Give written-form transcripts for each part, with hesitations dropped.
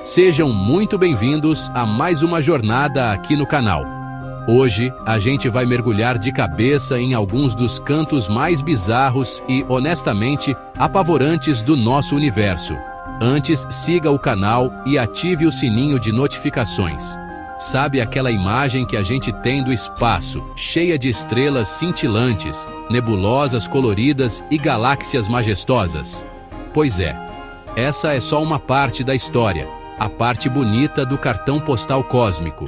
Sejam muito bem-vindos a mais uma jornada aqui no canal. Hoje, a gente vai mergulhar de cabeça em alguns dos cantos mais bizarros e, honestamente, apavorantes do nosso universo. Antes, siga o canal e ative o sininho de notificações. Sabe aquela imagem que a gente tem do espaço, cheia de estrelas cintilantes, nebulosas coloridas e galáxias majestosas? Pois é, essa é só uma parte da história, a parte bonita do cartão postal cósmico.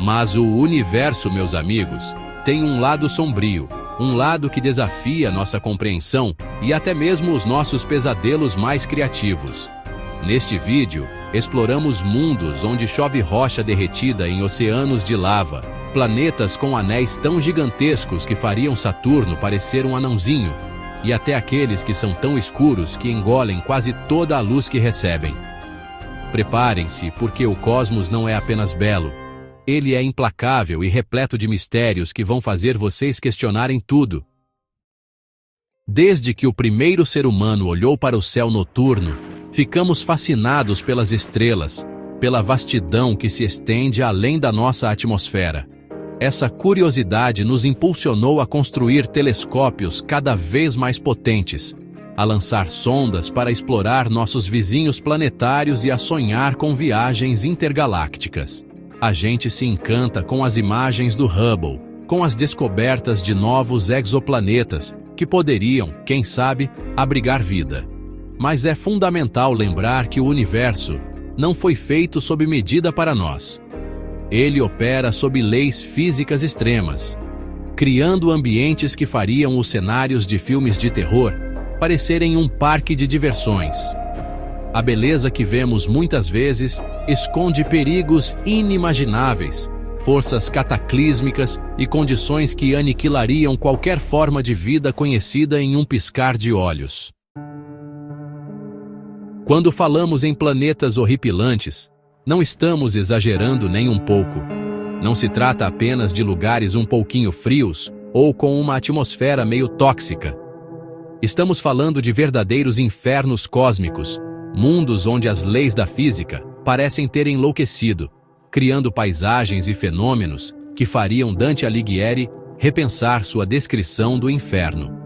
Mas o universo, meus amigos, tem um lado sombrio, um lado que desafia nossa compreensão e até mesmo os nossos pesadelos mais criativos. Neste vídeo, exploramos mundos onde chove rocha derretida em oceanos de lava, planetas com anéis tão gigantescos que fariam Saturno parecer um anãozinho, e até aqueles que são tão escuros que engolem quase toda a luz que recebem. Preparem-se, porque o cosmos não é apenas belo. Ele é implacável e repleto de mistérios que vão fazer vocês questionarem tudo. Desde que o primeiro ser humano olhou para o céu noturno, ficamos fascinados pelas estrelas, pela vastidão que se estende além da nossa atmosfera. Essa curiosidade nos impulsionou a construir telescópios cada vez mais potentes, a lançar sondas para explorar nossos vizinhos planetários e a sonhar com viagens intergalácticas. A gente se encanta com as imagens do Hubble, com as descobertas de novos exoplanetas que poderiam, quem sabe, abrigar vida. Mas é fundamental lembrar que o universo não foi feito sob medida para nós. Ele opera sob leis físicas extremas, criando ambientes que fariam os cenários de filmes de terror parecerem um parque de diversões. A beleza que vemos muitas vezes esconde perigos inimagináveis, forças cataclísmicas e condições que aniquilariam qualquer forma de vida conhecida em um piscar de olhos. Quando falamos em planetas horripilantes, não estamos exagerando nem um pouco. Não se trata apenas de lugares um pouquinho frios ou com uma atmosfera meio tóxica. Estamos falando de verdadeiros infernos cósmicos, mundos onde as leis da física parecem ter enlouquecido, criando paisagens e fenômenos que fariam Dante Alighieri repensar sua descrição do inferno.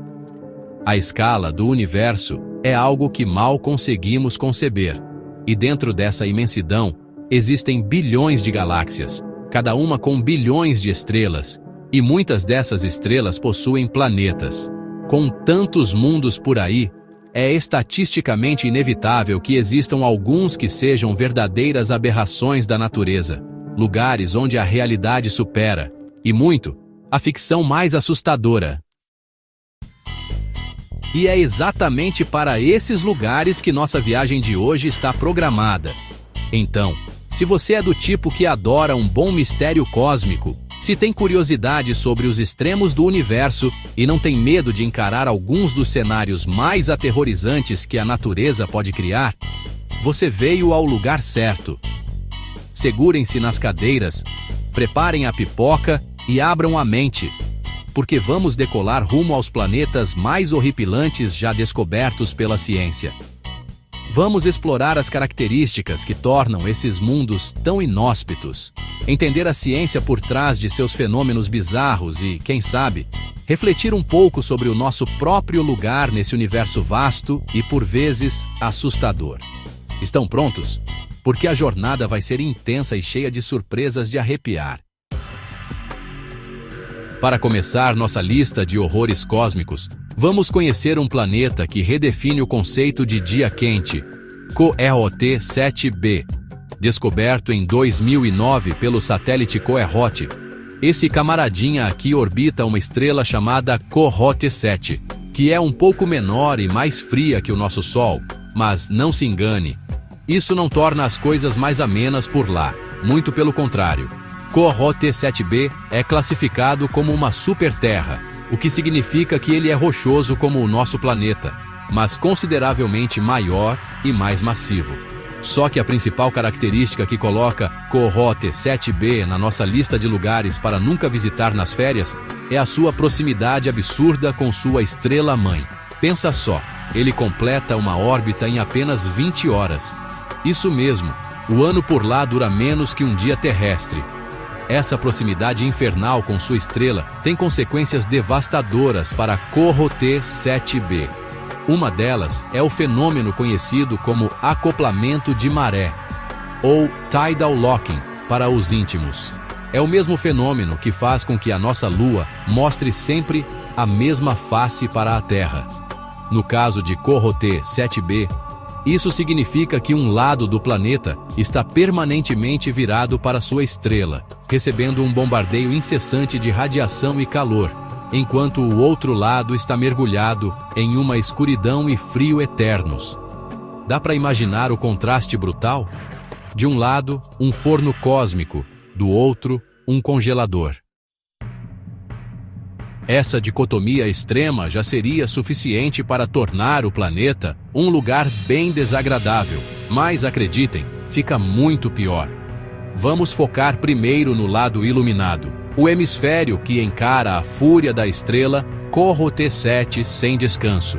A escala do universo é algo que mal conseguimos conceber, e dentro dessa imensidão existem bilhões de galáxias, cada uma com bilhões de estrelas, e muitas dessas estrelas possuem planetas. Com tantos mundos por aí, é estatisticamente inevitável que existam alguns que sejam verdadeiras aberrações da natureza, lugares onde a realidade supera, e muito, a ficção mais assustadora. E é exatamente para esses lugares que nossa viagem de hoje está programada. Então, se você é do tipo que adora um bom mistério cósmico, se tem curiosidade sobre os extremos do universo e não tem medo de encarar alguns dos cenários mais aterrorizantes que a natureza pode criar, você veio ao lugar certo. Segurem-se nas cadeiras, preparem a pipoca e abram a mente, porque vamos decolar rumo aos planetas mais horripilantes já descobertos pela ciência. Vamos explorar as características que tornam esses mundos tão inóspitos, entender a ciência por trás de seus fenômenos bizarros e, quem sabe, refletir um pouco sobre o nosso próprio lugar nesse universo vasto e, por vezes, assustador. Estão prontos? Porque a jornada vai ser intensa e cheia de surpresas de arrepiar. Para começar nossa lista de horrores cósmicos, vamos conhecer um planeta que redefine o conceito de dia quente, Coerhot 7b, descoberto em 2009 pelo satélite Coerhot. Esse camaradinha aqui orbita uma estrela chamada Coerhot 7, que é um pouco menor e mais fria que o nosso Sol, mas não se engane, isso não torna as coisas mais amenas por lá, muito pelo contrário. Coerhot 7b é classificado como uma superterra, o que significa que ele é rochoso como o nosso planeta, mas consideravelmente maior e mais massivo. Só que a principal característica que coloca Coerhot 7b na nossa lista de lugares para nunca visitar nas férias é a sua proximidade absurda com sua estrela-mãe. Pensa só, ele completa uma órbita em apenas 20 horas. Isso mesmo, O ano por lá dura menos que um dia terrestre. Essa proximidade infernal com sua estrela tem consequências devastadoras para Corot 7b. Uma delas é o fenômeno conhecido como acoplamento de maré, ou tidal locking para os íntimos. É o mesmo fenômeno que faz com que a nossa Lua mostre sempre a mesma face para a Terra. No caso de Corot 7b, isso significa que um lado do planeta está permanentemente virado para sua estrela, recebendo um bombardeio incessante de radiação e calor, enquanto o outro lado está mergulhado em uma escuridão e frio eternos. Dá para imaginar o contraste brutal? De um lado, um forno cósmico, do outro, um congelador. Essa dicotomia extrema já seria suficiente para tornar o planeta um lugar bem desagradável, mas acreditem, fica muito pior. Vamos focar primeiro no lado iluminado, o hemisfério que encara a fúria da estrela Corot 7 sem descanso.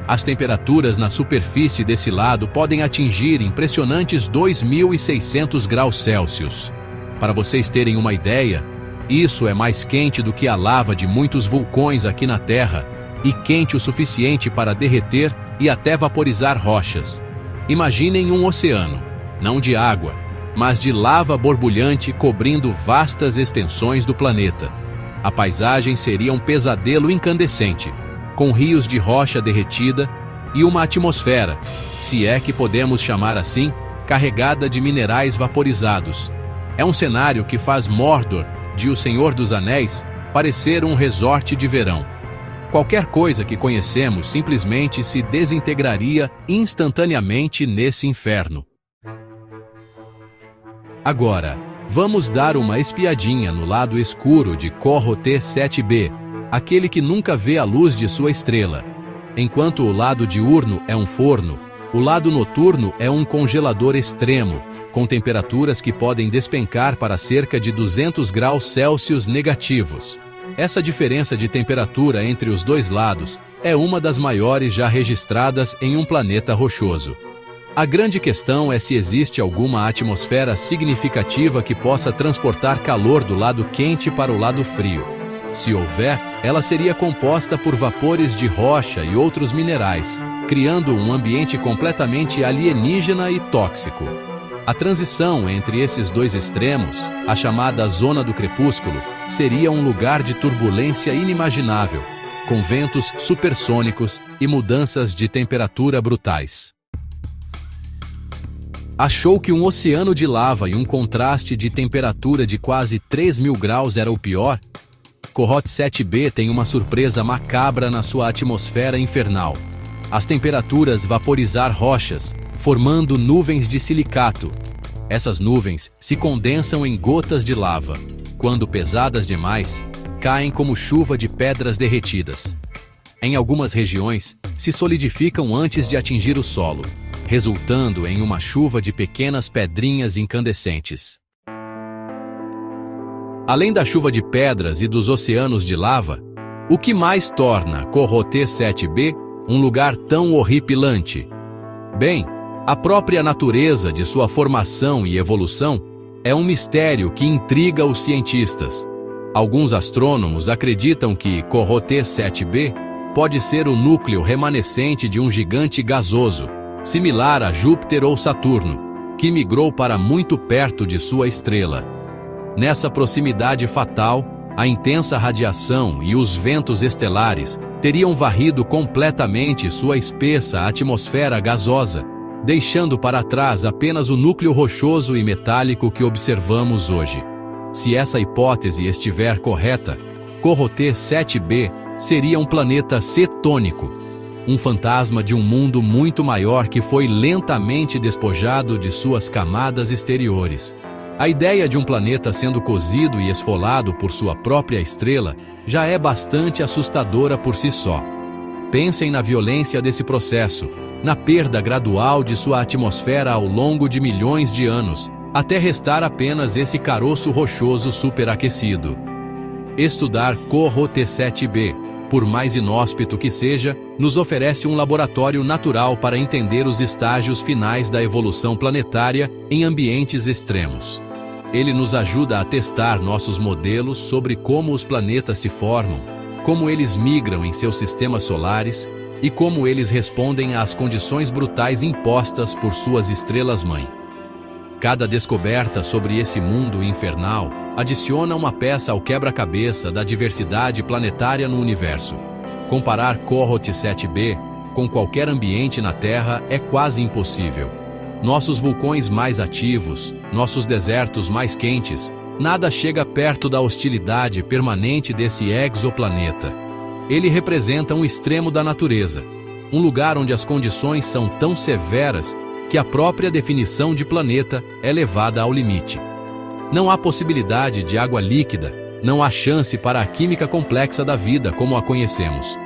As temperaturas na superfície desse lado podem atingir impressionantes 2.600 graus Celsius. Para vocês terem uma ideia, isso é mais quente do que a lava de muitos vulcões aqui na Terra e quente o suficiente para derreter e até vaporizar rochas. Imaginem um oceano, não de água, mas de lava borbulhante cobrindo vastas extensões do planeta. A paisagem seria um pesadelo incandescente, com rios de rocha derretida e uma atmosfera, se é que podemos chamar assim, carregada de minerais vaporizados. É um cenário que faz Mordor, de O Senhor dos Anéis, parecer um resort de verão. Qualquer coisa que conhecemos simplesmente se desintegraria instantaneamente nesse inferno. Agora, vamos dar uma espiadinha no lado escuro de Corot 7b, aquele que nunca vê a luz de sua estrela. Enquanto o lado diurno é um forno, o lado noturno é um congelador extremo, com temperaturas que podem despencar para cerca de 200 graus Celsius negativos. Essa diferença de temperatura entre os dois lados é uma das maiores já registradas em um planeta rochoso. A grande questão é se existe alguma atmosfera significativa que possa transportar calor do lado quente para o lado frio. Se houver, ela seria composta por vapores de rocha e outros minerais, criando um ambiente completamente alienígena e tóxico. A transição entre esses dois extremos, a chamada Zona do Crepúsculo, seria um lugar de turbulência inimaginável, com ventos supersônicos e mudanças de temperatura brutais. Achou que um oceano de lava e um contraste de temperatura de quase 3.000 graus era o pior? Corot 7b tem uma surpresa macabra na sua atmosfera infernal. As temperaturas vaporizar rochas, formando nuvens de silicato. Essas nuvens se condensam em gotas de lava. Quando pesadas demais, caem como chuva de pedras derretidas. Em algumas regiões, se solidificam antes de atingir o solo, resultando em uma chuva de pequenas pedrinhas incandescentes. Além da chuva de pedras e dos oceanos de lava, o que mais torna Corot 7b um lugar tão horripilante? Bem, a própria natureza de sua formação e evolução é um mistério que intriga os cientistas. Alguns astrônomos acreditam que Corot 7b pode ser o núcleo remanescente de um gigante gasoso, similar a Júpiter ou Saturno, que migrou para muito perto de sua estrela. Nessa proximidade fatal, a intensa radiação e os ventos estelares teriam varrido completamente sua espessa atmosfera gasosa, deixando para trás apenas o núcleo rochoso e metálico que observamos hoje. Se essa hipótese estiver correta, Corot 7b seria um planeta cetônico, um fantasma de um mundo muito maior que foi lentamente despojado de suas camadas exteriores. A ideia de um planeta sendo cozido e esfolado por sua própria estrela já é bastante assustadora por si só. Pensem na violência desse processo, na perda gradual de sua atmosfera ao longo de milhões de anos, até restar apenas esse caroço rochoso superaquecido. Estudar Corot 7b por mais inóspito que seja, nos oferece um laboratório natural para entender os estágios finais da evolução planetária em ambientes extremos. Ele nos ajuda a testar nossos modelos sobre como os planetas se formam, como eles migram em seus sistemas solares e como eles respondem às condições brutais impostas por suas estrelas-mãe. Cada descoberta sobre esse mundo infernal adiciona uma peça ao quebra-cabeça da diversidade planetária no universo. Comparar Corot 7b com qualquer ambiente na Terra é quase impossível. Nossos vulcões mais ativos, nossos desertos mais quentes, nada chega perto da hostilidade permanente desse exoplaneta. Ele representa um extremo da natureza, um lugar onde as condições são tão severas que a própria definição de planeta é levada ao limite. Não há possibilidade de água líquida, não há chance para a química complexa da vida como a conhecemos.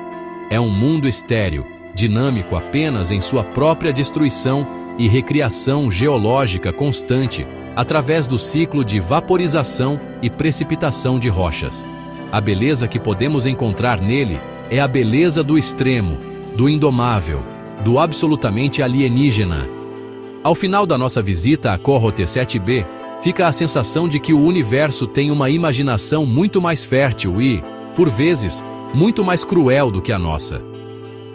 É um mundo estéril, dinâmico apenas em sua própria destruição e recriação geológica constante, através do ciclo de vaporização e precipitação de rochas. A beleza que podemos encontrar nele é a beleza do extremo, do indomável, do absolutamente alienígena. Ao final da nossa visita a Corot 7b, fica a sensação de que o universo tem uma imaginação muito mais fértil e, por vezes, muito mais cruel do que a nossa.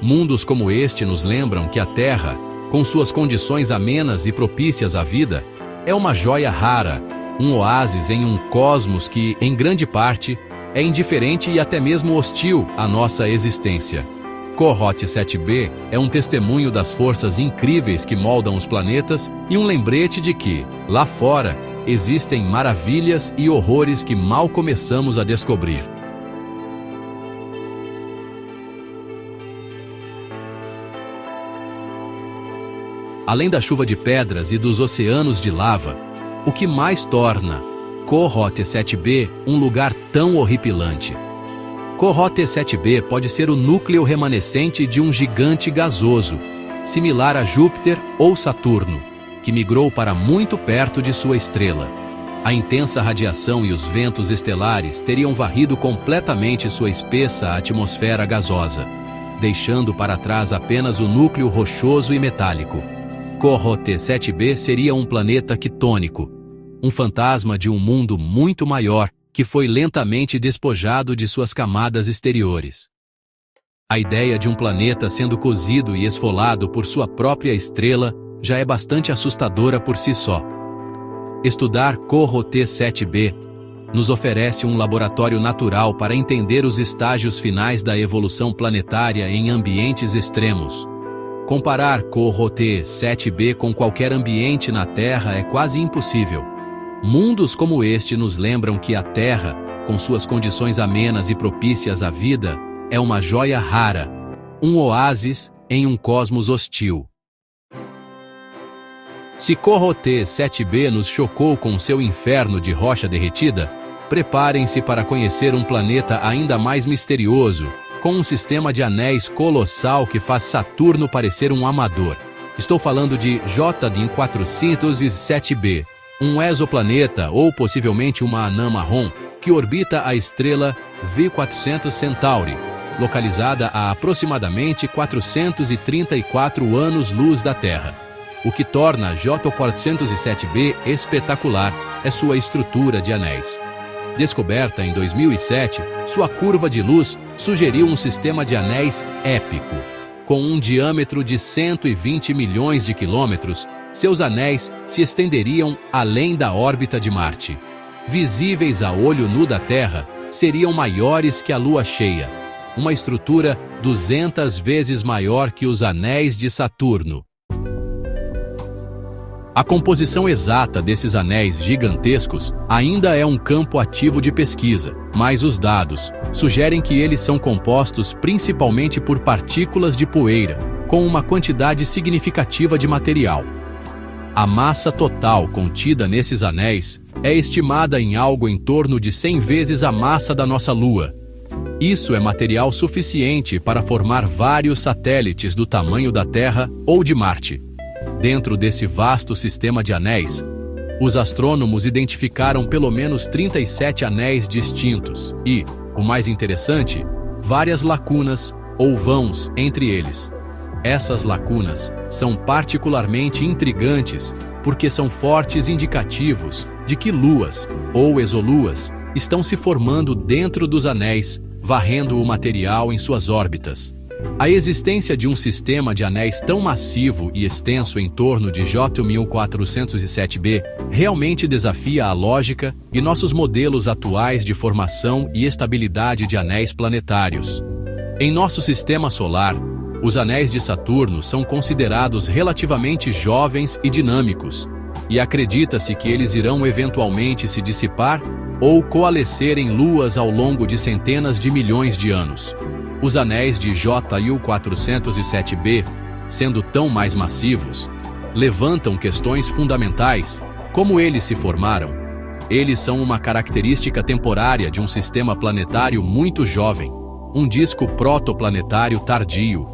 Mundos como este nos lembram que a Terra, com suas condições amenas e propícias à vida, é uma joia rara, um oásis em um cosmos que, em grande parte, é indiferente e até mesmo hostil à nossa existência. Corot 7b é um testemunho das forças incríveis que moldam os planetas e um lembrete de que, lá fora, existem maravilhas e horrores que mal começamos a descobrir. Além da chuva de pedras e dos oceanos de lava, o que mais torna Corot 7b um lugar tão horripilante? Corot 7b pode ser o núcleo remanescente de um gigante gasoso, similar a Júpiter ou Saturno, que migrou para muito perto de sua estrela. A intensa radiação e os ventos estelares teriam varrido completamente sua espessa atmosfera gasosa, deixando para trás apenas o núcleo rochoso e metálico. Corot 7b seria um planeta quitônico, um fantasma de um mundo muito maior que foi lentamente despojado de suas camadas exteriores. A ideia de um planeta sendo cozido e esfolado por sua própria estrela já é bastante assustadora por si só. Estudar Corot 7b nos oferece um laboratório natural para entender os estágios finais da evolução planetária em ambientes extremos. Comparar Corot 7b com qualquer ambiente na Terra é quase impossível. Mundos como este nos lembram que a Terra, com suas condições amenas e propícias à vida, é uma joia rara, um oásis em um cosmos hostil. Se Corot 7b nos chocou com seu inferno de rocha derretida, preparem-se para conhecer um planeta ainda mais misterioso, com um sistema de anéis colossal que faz Saturno parecer um amador. Estou falando de JD 407b, um exoplaneta ou possivelmente uma anã marrom que orbita a estrela V400 Centauri, localizada a aproximadamente 434 anos-luz da Terra. O que torna J407b espetacular é sua estrutura de anéis. Descoberta em 2007, sua curva de luz sugeriu um sistema de anéis épico. Com um diâmetro de 120 milhões de quilômetros, seus anéis se estenderiam além da órbita de Marte. Visíveis a olho nu da Terra, seriam maiores que a Lua cheia, uma estrutura 200 vezes maior que os anéis de Saturno. A composição exata desses anéis gigantescos ainda é um campo ativo de pesquisa, mas os dados sugerem que eles são compostos principalmente por partículas de poeira, com uma quantidade significativa de material. A massa total contida nesses anéis é estimada em algo em torno de 100 vezes a massa da nossa Lua. Isso é material suficiente para formar vários satélites do tamanho da Terra ou de Marte. Dentro desse vasto sistema de anéis, os astrônomos identificaram pelo menos 37 anéis distintos e, o mais interessante, várias lacunas ou vãos entre eles. Essas lacunas são particularmente intrigantes porque são fortes indicativos de que luas, ou exoluas, estão se formando dentro dos anéis, varrendo o material em suas órbitas. A existência de um sistema de anéis tão massivo e extenso em torno de J1407b realmente desafia a lógica e nossos modelos atuais de formação e estabilidade de anéis planetários. Em nosso sistema solar, os anéis de Saturno são considerados relativamente jovens e dinâmicos, e acredita-se que eles irão eventualmente se dissipar ou coalescer em luas ao longo de centenas de milhões de anos. Os anéis de JU407b, sendo tão mais massivos, levantam questões fundamentais, como eles se formaram. Eles são uma característica temporária de um sistema planetário muito jovem, um disco protoplanetário tardio.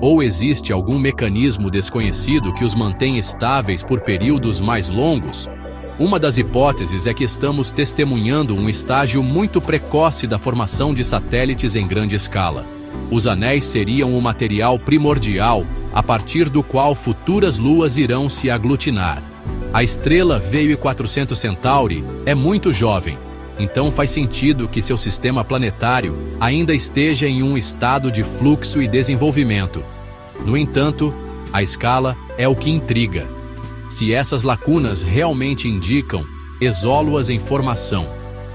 Ou existe algum mecanismo desconhecido que os mantém estáveis por períodos mais longos? Uma das hipóteses é que estamos testemunhando um estágio muito precoce da formação de satélites em grande escala. Os anéis seriam o material primordial a partir do qual futuras luas irão se aglutinar. A estrela VU400 Centauri é muito jovem, então faz sentido que seu sistema planetário ainda esteja em um estado de fluxo e desenvolvimento. No entanto, a escala é o que intriga. Se essas lacunas realmente indicam exóluas em formação,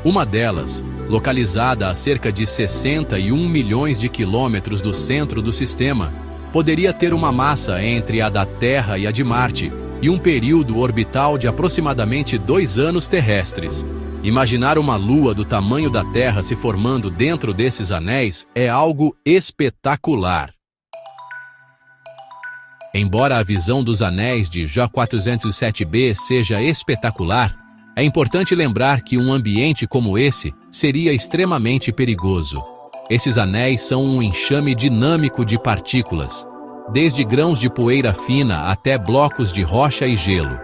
uma delas, localizada a cerca de 61 milhões de quilômetros do centro do sistema, poderia ter uma massa entre a da Terra e a de Marte e um período orbital de aproximadamente 2 anos terrestres. Imaginar uma lua do tamanho da Terra se formando dentro desses anéis é algo espetacular. Embora a visão dos anéis de J407b seja espetacular, é importante lembrar que um ambiente como esse seria extremamente perigoso. Esses anéis são um enxame dinâmico de partículas, desde grãos de poeira fina até blocos de rocha e gelo.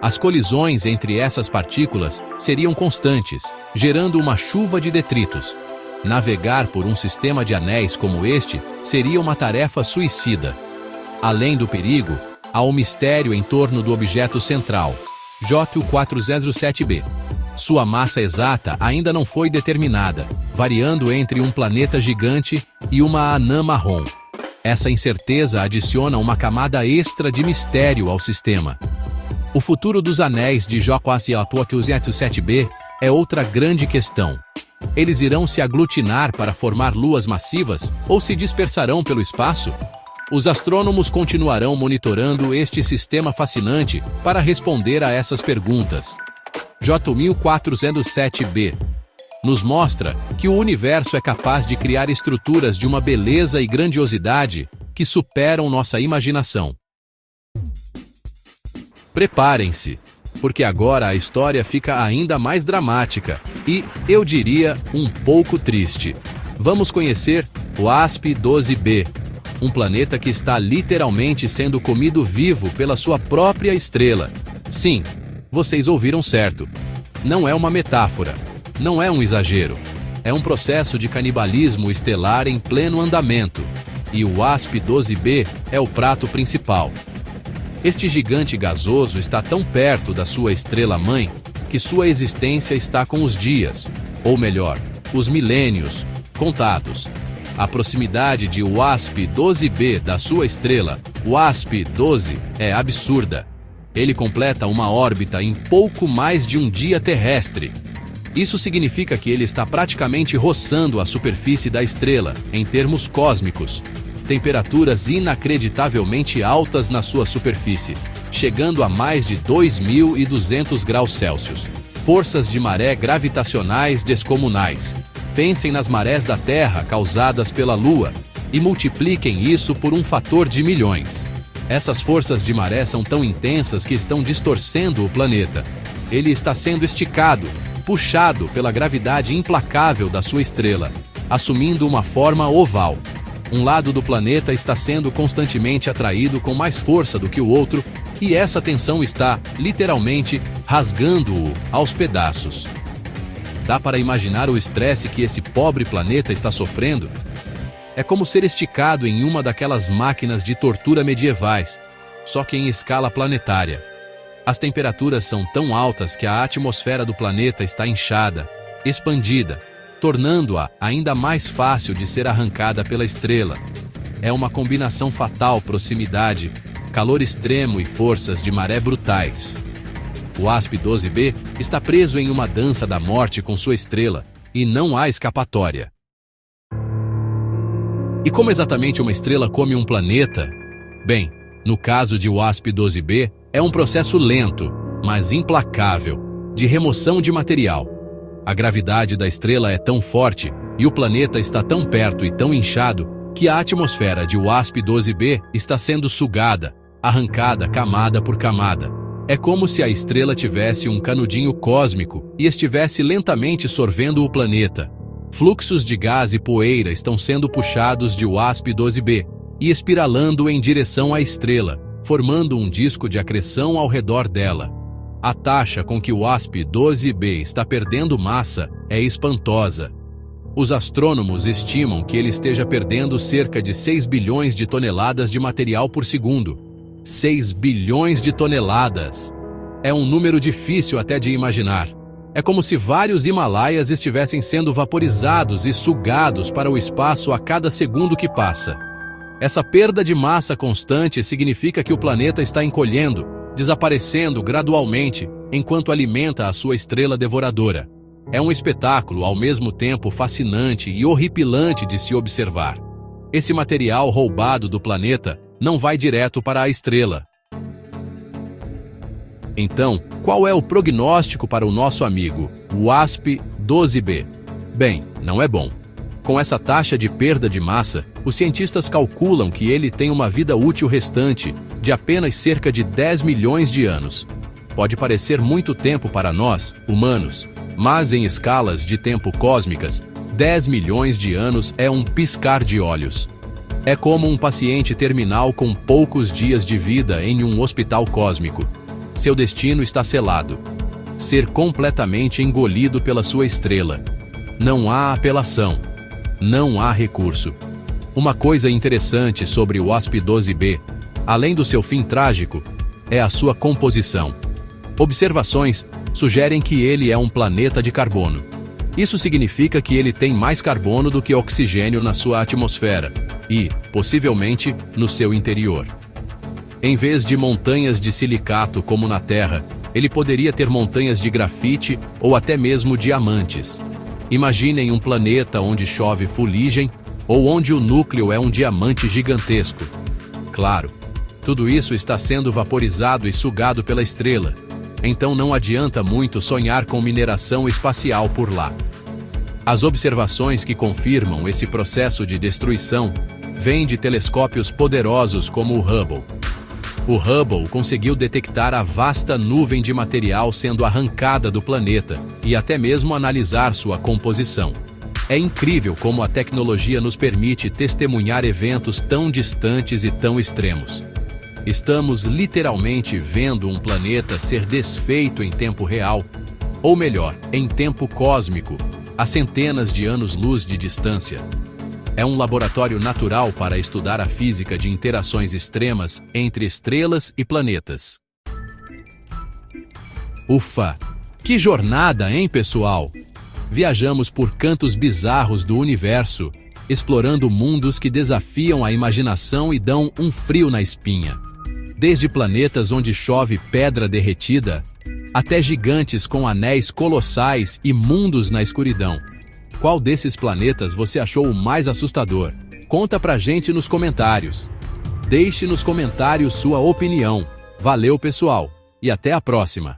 As colisões entre essas partículas seriam constantes, gerando uma chuva de detritos. Navegar por um sistema de anéis como este seria uma tarefa suicida. Além do perigo, há um mistério em torno do objeto central, JU407b. Sua massa exata ainda não foi determinada, variando entre um planeta gigante e uma anã marrom. Essa incerteza adiciona uma camada extra de mistério ao sistema. O futuro dos anéis de J407b é outra grande questão. Eles irão se aglutinar para formar luas massivas ou se dispersarão pelo espaço? Os astrônomos continuarão monitorando este sistema fascinante para responder a essas perguntas. J1407b nos mostra que o universo é capaz de criar estruturas de uma beleza e grandiosidade que superam nossa imaginação. Preparem-se, porque agora a história fica ainda mais dramática e, eu diria, um pouco triste. Vamos conhecer o WASP-12b, um planeta que está literalmente sendo comido vivo pela sua própria estrela. Sim, vocês ouviram certo. Não é uma metáfora, não é um exagero. É um processo de canibalismo estelar em pleno andamento, e o WASP-12b é o prato principal. Este gigante gasoso está tão perto da sua estrela-mãe que sua existência está com os dias, ou melhor, os milênios, contados. A proximidade de WASP-12b da sua estrela, WASP-12, é absurda. Ele completa uma órbita em pouco mais de um dia terrestre. Isso significa que ele está praticamente roçando a superfície da estrela, em termos cósmicos. Temperaturas inacreditavelmente altas na sua superfície, chegando a mais de 2.200 graus Celsius. Forças de maré gravitacionais descomunais. Pensem nas marés da Terra causadas pela Lua e multipliquem isso por um fator de milhões. Essas forças de maré são tão intensas que estão distorcendo o planeta. Ele está sendo esticado, puxado pela gravidade implacável da sua estrela, assumindo uma forma oval. Um lado do planeta está sendo constantemente atraído com mais força do que o outro, e essa tensão está, literalmente, rasgando-o aos pedaços. Dá para imaginar o estresse que esse pobre planeta está sofrendo? É como ser esticado em uma daquelas máquinas de tortura medievais, só que em escala planetária. As temperaturas são tão altas que a atmosfera do planeta está inchada, expandida, tornando-a ainda mais fácil de ser arrancada pela estrela. É uma combinação fatal: proximidade, calor extremo e forças de maré brutais. O WASP-12b está preso em uma dança da morte com sua estrela, e não há escapatória. E como exatamente uma estrela come um planeta? Bem, no caso de WASP-12b, é um processo lento, mas implacável, de remoção de material. A gravidade da estrela é tão forte e o planeta está tão perto e tão inchado que a atmosfera de WASP-12b está sendo sugada, arrancada camada por camada. É como se a estrela tivesse um canudinho cósmico e estivesse lentamente sorvendo o planeta. Fluxos de gás e poeira estão sendo puxados de WASP-12b e espiralando em direção à estrela, formando um disco de acreção ao redor dela. A taxa com que o WASP-12b está perdendo massa é espantosa. Os astrônomos estimam que ele esteja perdendo cerca de 6 bilhões de toneladas de material por segundo. 6 bilhões de toneladas! É um número difícil até de imaginar. É como se vários Himalaias estivessem sendo vaporizados e sugados para o espaço a cada segundo que passa. Essa perda de massa constante significa que o planeta está encolhendo, desaparecendo gradualmente, enquanto alimenta a sua estrela devoradora. É um espetáculo ao mesmo tempo fascinante e horripilante de se observar. Esse material roubado do planeta não vai direto para a estrela. Então, qual é o prognóstico para o nosso amigo WASP-12b? Bem, não é bom. Com essa taxa de perda de massa, os cientistas calculam que ele tem uma vida útil restante de apenas cerca de 10 milhões de anos. Pode parecer muito tempo para nós, humanos, mas em escalas de tempo cósmicas, 10 milhões de anos é um piscar de olhos. É como um paciente terminal com poucos dias de vida em um hospital cósmico. Seu destino está selado: ser completamente engolido pela sua estrela. Não há apelação. Não há recurso. Uma coisa interessante sobre o WASP-12b, além do seu fim trágico, é a sua composição. Observações sugerem que ele é um planeta de carbono. Isso significa que ele tem mais carbono do que oxigênio na sua atmosfera e, possivelmente, no seu interior. Em vez de montanhas de silicato como na Terra, ele poderia ter montanhas de grafite ou até mesmo diamantes. Imaginem um planeta onde chove fuligem ou onde o núcleo é um diamante gigantesco. Claro, tudo isso está sendo vaporizado e sugado pela estrela, então não adianta muito sonhar com mineração espacial por lá. As observações que confirmam esse processo de destruição vêm de telescópios poderosos como o Hubble. O Hubble conseguiu detectar a vasta nuvem de material sendo arrancada do planeta e até mesmo analisar sua composição. É incrível como a tecnologia nos permite testemunhar eventos tão distantes e tão extremos. Estamos literalmente vendo um planeta ser desfeito em tempo real, ou melhor, em tempo cósmico, a centenas de anos-luz de distância. É um laboratório natural para estudar a física de interações extremas entre estrelas e planetas. Ufa! Que jornada, hein, pessoal? Viajamos por cantos bizarros do universo, explorando mundos que desafiam a imaginação e dão um frio na espinha. Desde planetas onde chove pedra derretida, até gigantes com anéis colossais e mundos na escuridão. Qual desses planetas você achou o mais assustador? Conta pra gente nos comentários. Deixe nos comentários sua opinião. Valeu, pessoal, e até a próxima!